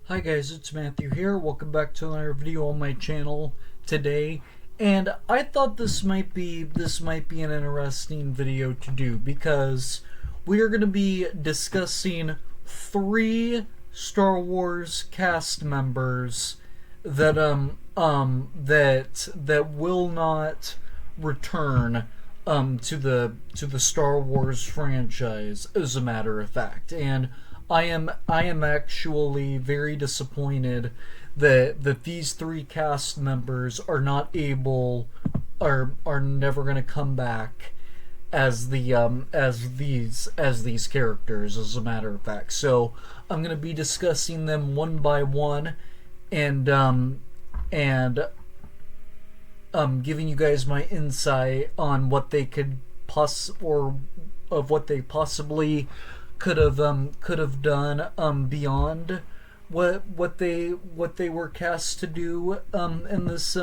Hi guys, it's Matthew here. Welcome back to another video on my channel today. And I thought this might be an interesting video to do because we are going to be discussing three Star Wars cast members that that will not return to the Star Wars franchise, as a matter of fact. And I am actually very disappointed that these three cast members are not able are never going to come back as these characters, as a matter of fact. So I'm going to be discussing them one by one, and giving you guys my insight on what they could what they possibly could have done beyond what they were cast to do in this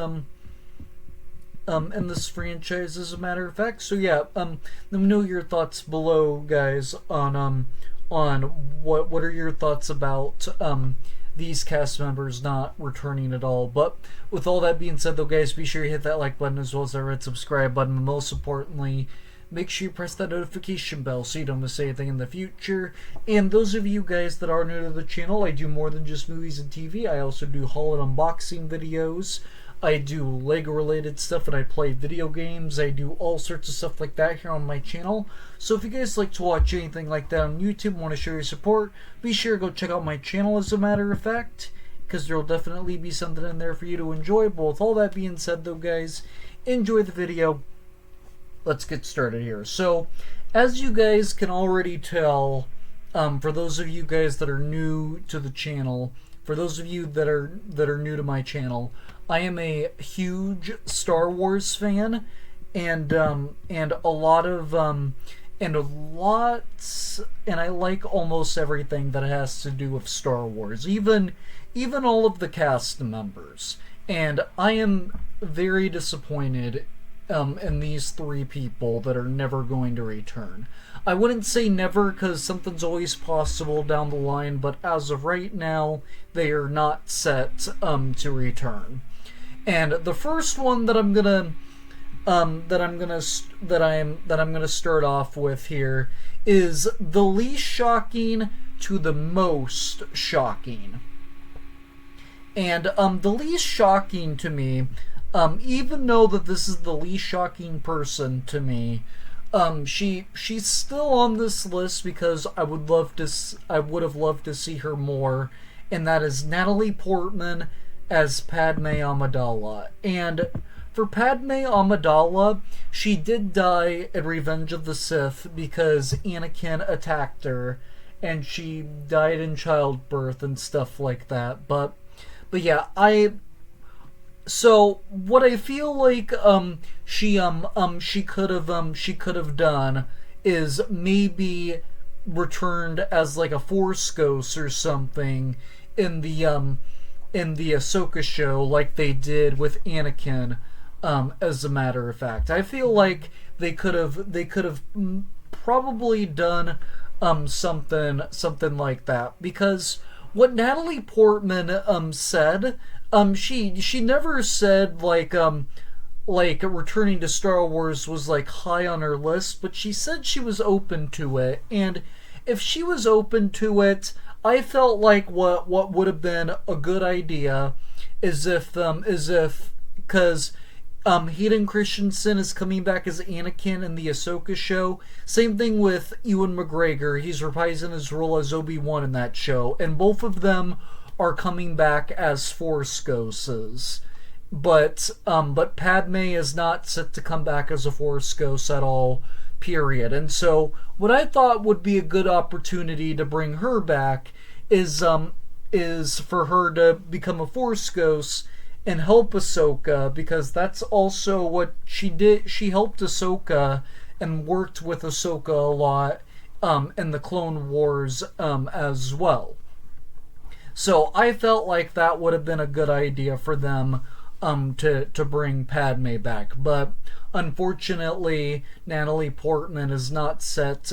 franchise, as a matter of fact. So yeah, let me know your thoughts below, guys, on what are your thoughts about these cast members not returning at all. But with all that being said, though, guys, be sure you hit that like button as well as that red subscribe button, and most importantly, make sure you press that notification bell so you don't miss anything in the future. And those of you guys that are new to the channel, I do more than just movies and TV. I also do haul and unboxing videos. I do Lego related stuff, and I play video games. I do all sorts of stuff like that here on my channel. So if you guys like to watch anything like that on YouTube and want to show your support, be sure to go check out my channel, as a matter of fact, because there will definitely be something in there for you to enjoy. But with all that being said, though, guys, enjoy the video. Let's get started here. So, as you guys can already tell, for those of you guys that are new to the channel, for those of you that are new to my channel, I am a huge Star Wars fan, and a lot of and I like almost everything that has to do with Star Wars, even all of the cast members. And I am very disappointed in these three people that are never going to return. I wouldn't say never, because something's always possible down the line, but as of right now, they are not set to return. And the first one that I'm gonna start off with here is the least shocking to the most shocking. And the least shocking to me, even though that this is the least shocking person to me, she's still on this list because I would have loved to see her more, and that is Natalie Portman as Padme Amidala. And for Padme Amidala, she did die in Revenge of the Sith because Anakin attacked her, and she died in childbirth and stuff like that. But yeah, so what I feel like she could have done is maybe returned as like a Force ghost or something in the Ahsoka show, like they did with Anakin. As a matter of fact, I feel like they could have probably done something like that, because what Natalie Portman said, she never said like returning to Star Wars was like high on her list, but she said she was open to it. And if she was open to it, I felt like what would have been a good idea is if because Hayden Christensen is coming back as Anakin in the Ahsoka show. Same thing with Ewan McGregor. He's reprising his role as Obi-Wan in that show. And both of them are coming back as Force ghosts. But Padme is not set to come back as a Force ghost at all, period. And so what I thought would be a good opportunity to bring her back is for her to become a Force ghost and help Ahsoka, because that's also what she did. She helped Ahsoka and worked with Ahsoka a lot in the Clone Wars as well. So I felt like that would have been a good idea for them to bring Padme back. But unfortunately, Natalie Portman is not set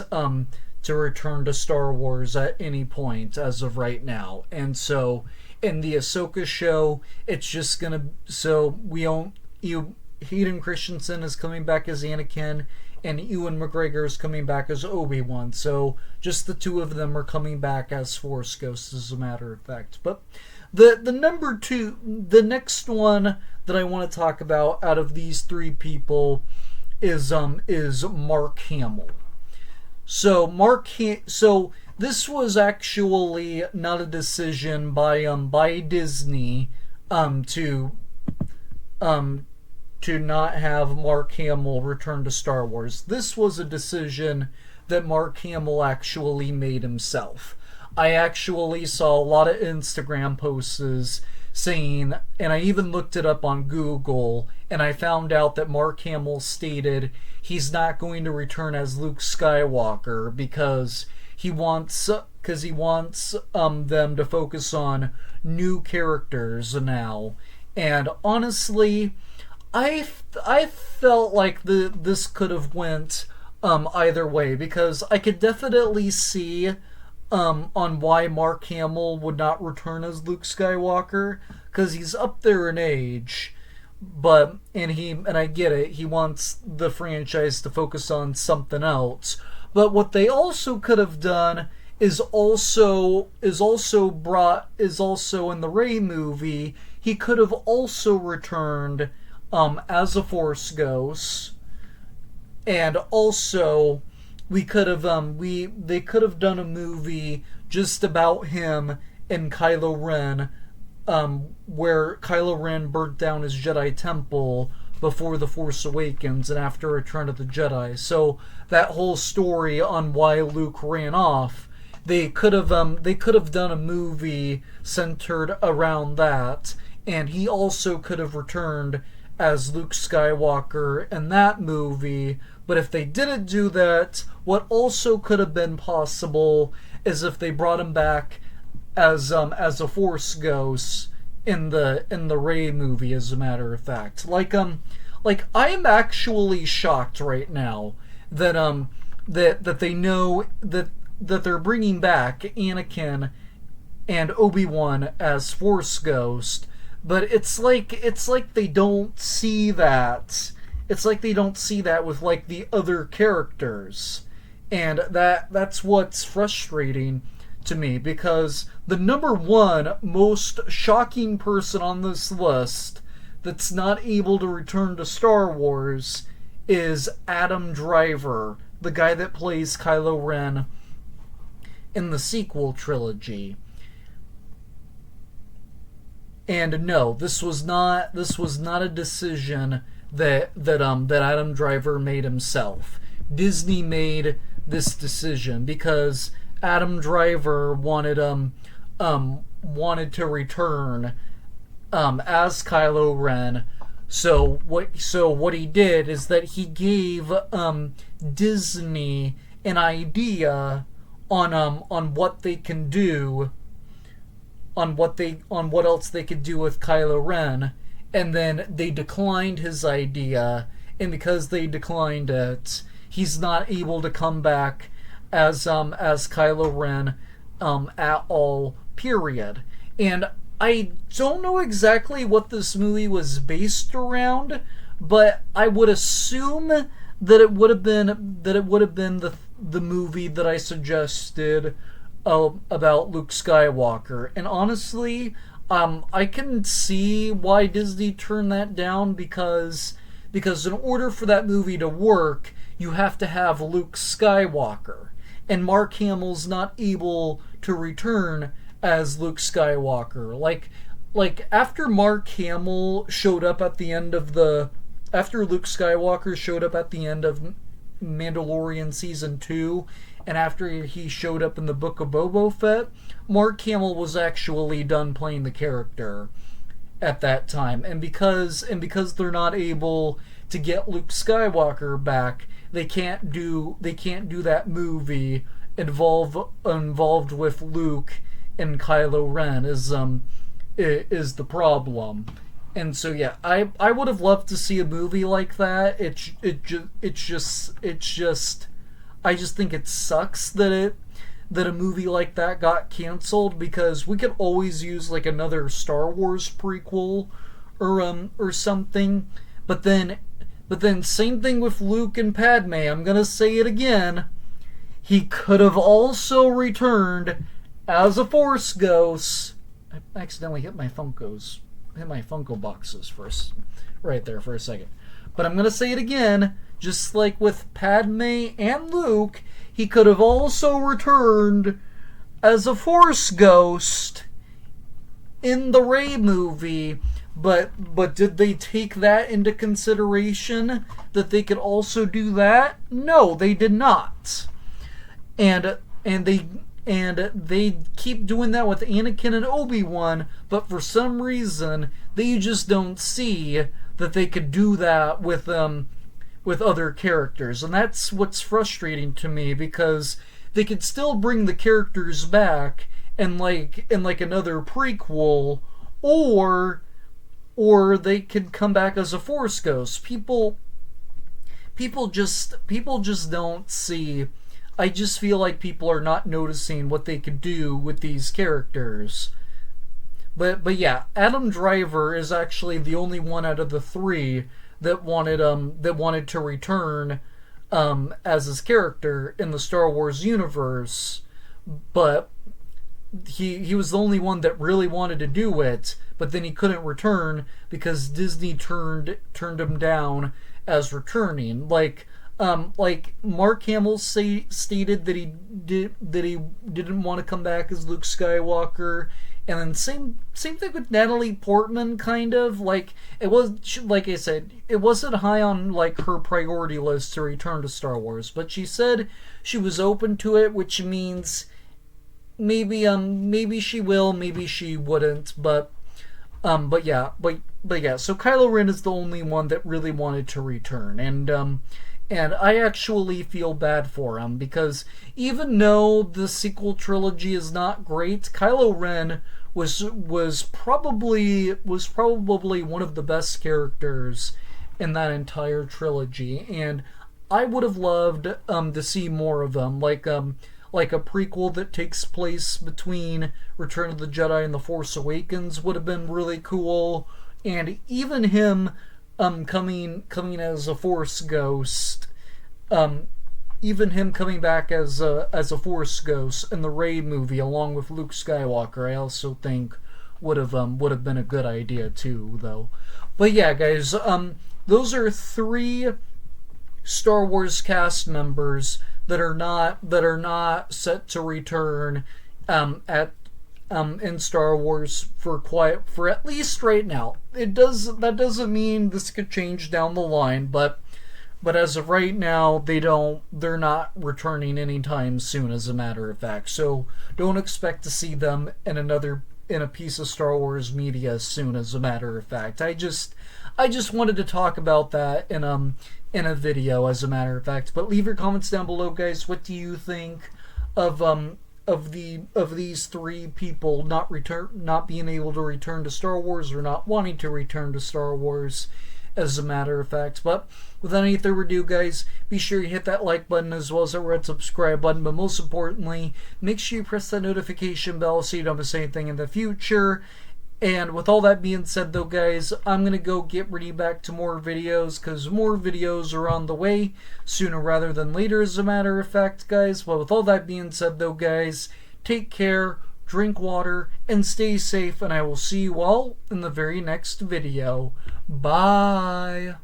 to return to Star Wars at any point as of right now. And so in the Ahsoka show, it's just gonna so we don't you Hayden Christensen is coming back as Anakin, and Ewan McGregor is coming back as Obi-Wan. So just the two of them are coming back as Force Ghosts, as a matter of fact. But the number two, the next one that I want to talk about out of these three people is Mark Hamill. So this was actually not a decision by Disney to not have Mark Hamill return to Star Wars. This was a decision that Mark Hamill actually made himself. I actually saw a lot of Instagram posts saying, and I even looked it up on Google, and I found out that Mark Hamill stated he's not going to return as Luke Skywalker because he wants them to focus on new characters now. And honestly, I felt like this could have went either way, because I could definitely see on why Mark Hamill would not return as Luke Skywalker, because he's up there in age, and I get it, he wants the franchise to focus on something else. But what they also could have done is also in the Rey movie, he could have also returned as a Force ghost, and also they could have done a movie just about him and Kylo Ren, where Kylo Ren burnt down his Jedi temple before The Force Awakens and after Return of the Jedi. So that whole story on why Luke ran off, they could have done a movie centered around that, and he also could have returned as Luke Skywalker in that movie. But if they didn't do that, what also could have been possible is if they brought him back as a Force ghost in the Rey movie, as a matter of fact. Like I'm actually shocked right now that that they know that they're bringing back Anakin and Obi-Wan as Force ghost, but it's like they don't see that. It's like they don't see that with like the other characters. And that's what's frustrating to me, because the number one most shocking person on this list that's not able to return to Star Wars is Adam Driver, the guy that plays Kylo Ren in the sequel trilogy. And no, this was not a decision that Adam Driver made himself. Disney made this decision because Adam Driver wanted to return as Kylo Ren. So what he did is that he gave Disney an idea on what they can do, on what else they could do with Kylo Ren, and then they declined his idea, and because they declined it, he's not able to come back as Kylo Ren at all, period. And I don't know exactly what this movie was based around, but I would assume that it would have been the movie that I suggested about Luke Skywalker. And honestly, I can see why Disney turned that down, because in order for that movie to work, you have to have Luke Skywalker, and Mark Hamill's not able to return as Luke Skywalker. Like after Mark Hamill showed up at the end of after Luke Skywalker showed up at the end of Mandalorian Season 2, and after he showed up in the Book of Boba Fett, Mark Hamill was actually done playing the character at that time. And because they're not able to get Luke Skywalker back, they can't do that movie involved with Luke and Kylo Ren is the problem. And so yeah, I would have loved to see a movie like that. It's just I just think it sucks that a movie like that got canceled, because we could always use like another Star Wars prequel or something. But then same thing with Luke and Padme. I'm gonna say it again. He could have also returned as a Force ghost. I accidentally hit my Funko boxes first, right there for a second. But I'm gonna say it again. Just like with Padme and Luke, he could have also returned as a Force ghost in the Rey movie. But did they take that into consideration, that they could also do that? No, they did not. And they keep doing that with Anakin and Obi-Wan, but for some reason they just don't see that they could do that with other characters. And that's what's frustrating to me, because they could still bring the characters back in like another prequel, or they could come back as a Force ghost. People just don't see. I just feel like people are not noticing what they could do with these characters. But yeah, Adam Driver is actually the only one out of the three that wanted to return as his character in the Star Wars universe. But he was the only one that really wanted to do it, but then he couldn't return because Disney turned him down as returning. Like Mark Hamill stated that he didn't want to come back as Luke Skywalker, and then same thing with Natalie Portman. Kind of like, it was, like I said, it wasn't high on like her priority list to return to Star Wars, but she said she was open to it, which means maybe she will, maybe she wouldn't, but yeah. So Kylo Ren is the only one that really wanted to return, and I actually feel bad for him, because even though the sequel trilogy is not great, Kylo Ren was probably one of the best characters in that entire trilogy, and I would have loved to see more of them, like a prequel that takes place between Return of the Jedi and The Force Awakens would have been really cool. And even him coming as a Force ghost, even him coming back as a Force ghost in the Rey movie along with Luke Skywalker, I also think would have been a good idea too, though. But yeah, guys, those are 3 Star Wars cast members that are not set to return in Star Wars for at least right now. That doesn't mean this could change down the line, but as of right now, they're not returning anytime soon, as a matter of fact. So don't expect to see them in a piece of Star Wars media soon, as a matter of fact. I just wanted to talk about that in a video, as a matter of fact. But leave your comments down below, guys. What do you think of these 3 people not being able to return to Star Wars, or not wanting to return to Star Wars, as a matter of fact? But without any further ado, guys, be sure you hit that like button as well as that red subscribe button. But most importantly, make sure you press that notification bell so you don't miss anything in the future. And with all that being said, though, guys, I'm going to go get ready back to more videos, because more videos are on the way sooner rather than later, as a matter of fact, guys. But with all that being said, though, guys, take care, drink water, and stay safe, and I will see you all in the very next video. Bye!